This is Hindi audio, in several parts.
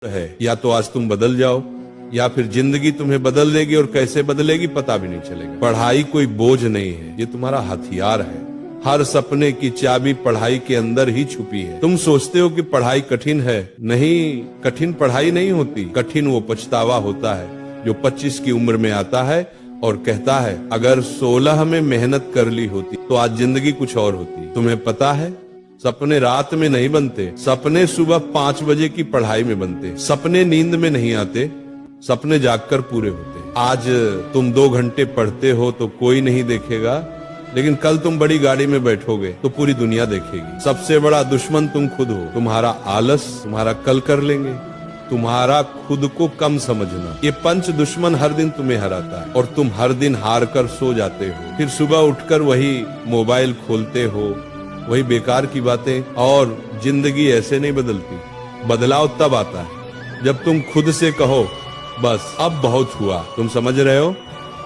है, या तो आज तुम बदल जाओ या फिर जिंदगी तुम्हें बदल देगी, और कैसे बदलेगी पता भी नहीं चलेगा। पढ़ाई कोई बोझ नहीं है, ये तुम्हारा हथियार है। हर सपने की चाबी पढ़ाई के अंदर ही छुपी है। तुम सोचते हो कि पढ़ाई कठिन है, नहीं, कठिन पढ़ाई नहीं होती, कठिन वो पछतावा होता है जो 25 की उम्र में आता है और कहता है अगर 16 में मेहनत कर ली होती तो आज जिंदगी कुछ और होती। तुम्हें पता है सपने रात में नहीं बनते, सपने सुबह 5 बजे की पढ़ाई में बनते। सपने नींद में नहीं आते, सपने जागकर पूरे होते। आज तुम 2 घंटे पढ़ते हो तो कोई नहीं देखेगा, लेकिन कल तुम बड़ी गाड़ी में बैठोगे तो पूरी दुनिया देखेगी। सबसे बड़ा दुश्मन तुम खुद हो। तुम्हारा आलस तुम्हारा कल कर लेंगे, तुम्हारा खुद को कम समझना, ये पंच दुश्मन हर दिन तुम्हें हराता है और तुम हर दिन हार कर सो जाते हो। फिर सुबह उठकर वही मोबाइल खोलते हो, वही बेकार की बातें, और जिंदगी ऐसे नहीं बदलती। बदलाव तब आता है जब तुम खुद से कहो बस अब बहुत हुआ। तुम समझ रहे हो,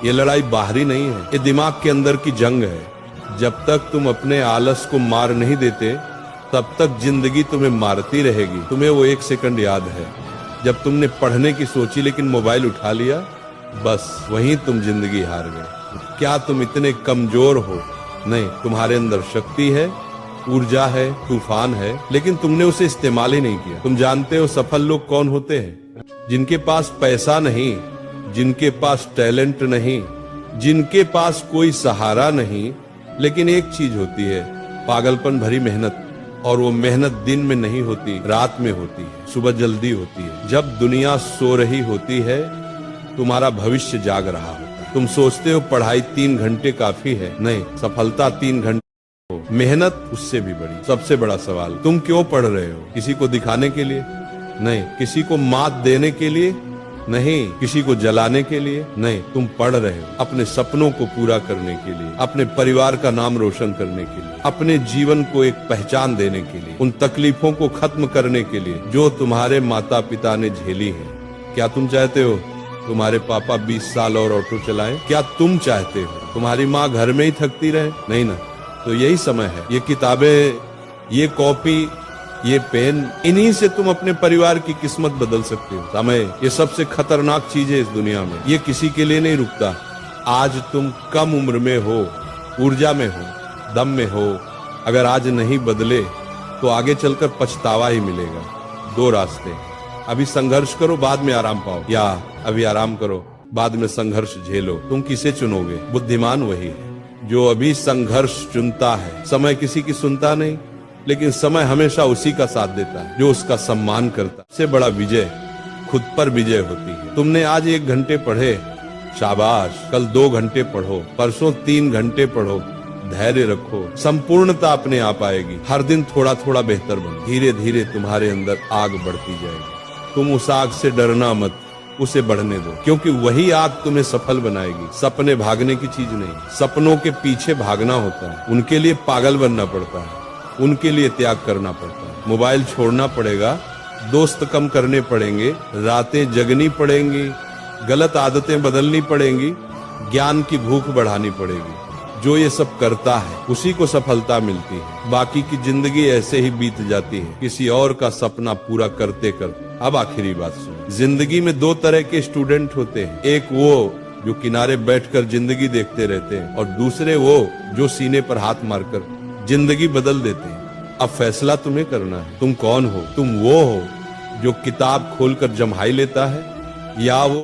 ये लड़ाई बाहरी नहीं है, ये दिमाग के अंदर की जंग है। जब तक तुम अपने आलस को मार नहीं देते तब तक जिंदगी तुम्हें मारती रहेगी। तुम्हें वो 1 सेकंड याद है जब तुमने पढ़ने की सोची लेकिन मोबाइल उठा लिया, बस वहीं तुम जिंदगी हार गए। क्या तुम इतने कमजोर हो? नहीं, तुम्हारे अंदर शक्ति है, ऊर्जा है, तूफान है, लेकिन तुमने उसे इस्तेमाल ही नहीं किया। तुम जानते हो सफल लोग कौन होते हैं? जिनके पास पैसा नहीं, जिनके पास टैलेंट नहीं, जिनके पास कोई सहारा नहीं, लेकिन एक चीज होती है, पागलपन भरी मेहनत। और वो मेहनत दिन में नहीं होती, रात में होती है, सुबह जल्दी होती है। जब दुनिया सो रही होती है तुम्हारा भविष्य जाग रहा होता है। तुम सोचते हो पढ़ाई 3 घंटे काफी है, नहीं, सफलता 3 घंटे हो, मेहनत उससे भी बड़ी। सबसे बड़ा सवाल, तुम क्यों पढ़ रहे हो? किसी को दिखाने के लिए नहीं, किसी को मात देने के लिए नहीं, किसी को जलाने के लिए नहीं, तुम पढ़ रहे हो अपने सपनों को पूरा करने के लिए, अपने परिवार का नाम रोशन करने के लिए, अपने जीवन को एक पहचान देने के लिए, उन तकलीफों को खत्म करने के लिए जो तुम्हारे माता पिता ने झेली है। क्या तुम चाहते हो तुम्हारे पापा 20 साल और ऑटो चलाएं? क्या तुम चाहते हो तुम्हारी माँ घर में ही थकती रहे? नहीं ना। तो यही समय है, ये किताबें, ये कॉपी, ये पेन, इन्हीं से तुम अपने परिवार की किस्मत बदल सकते हो। समय ये सबसे खतरनाक चीज है इस दुनिया में, ये किसी के लिए नहीं रुकता। आज तुम कम उम्र में हो, ऊर्जा में हो, दम में हो, अगर आज नहीं बदले तो आगे चलकर पछतावा ही मिलेगा। 2 रास्ते, अभी संघर्ष करो बाद में आराम पाओ, या अभी आराम करो बाद में संघर्ष झेलो। तुम किसे चुनोगे? बुद्धिमान वही है जो अभी संघर्ष चुनता है। समय किसी की सुनता नहीं, लेकिन समय हमेशा उसी का साथ देता है जो उसका सम्मान करता है। सबसे बड़ा विजय खुद पर विजय होती है। तुमने आज 1 घंटे पढ़े, शाबाश, कल 2 घंटे पढ़ो, परसों 3 घंटे पढ़ो, धैर्य रखो, संपूर्णता अपने आप आएगी। हर दिन थोड़ा थोड़ा बेहतर बनो, धीरे धीरे तुम्हारे अंदर आग बढ़ती जाएगी। तुम उस आग से डरना मत, उसे बढ़ने दो, क्योंकि वही आग तुम्हें सफल बनाएगी। सपने भागने की चीज नहीं, सपनों के पीछे भागना होता है, उनके लिए पागल बनना पड़ता है, उनके लिए त्याग करना पड़ता है। मोबाइल छोड़ना पड़ेगा, दोस्त कम करने पड़ेंगे, रातें जगनी पड़ेंगी, गलत आदतें बदलनी पड़ेंगी, ज्ञान की भूख बढ़ानी पड़ेगी। जो ये सब करता है उसी को सफलता मिलती है। बाकी की जिंदगी ऐसे ही बीत जाती है, किसी और का सपना पूरा करते करते। अब आखिरी बात सुनो, जिंदगी में 2 तरह के स्टूडेंट होते हैं। एक वो जो किनारे बैठकर जिंदगी देखते रहते हैं, और दूसरे वो जो सीने पर हाथ मारकर जिंदगी बदल देते हैं। अब फैसला तुम्हें करना है, तुम कौन हो? तुम वो हो जो किताब खोलकर जम्हाई लेता है, या वो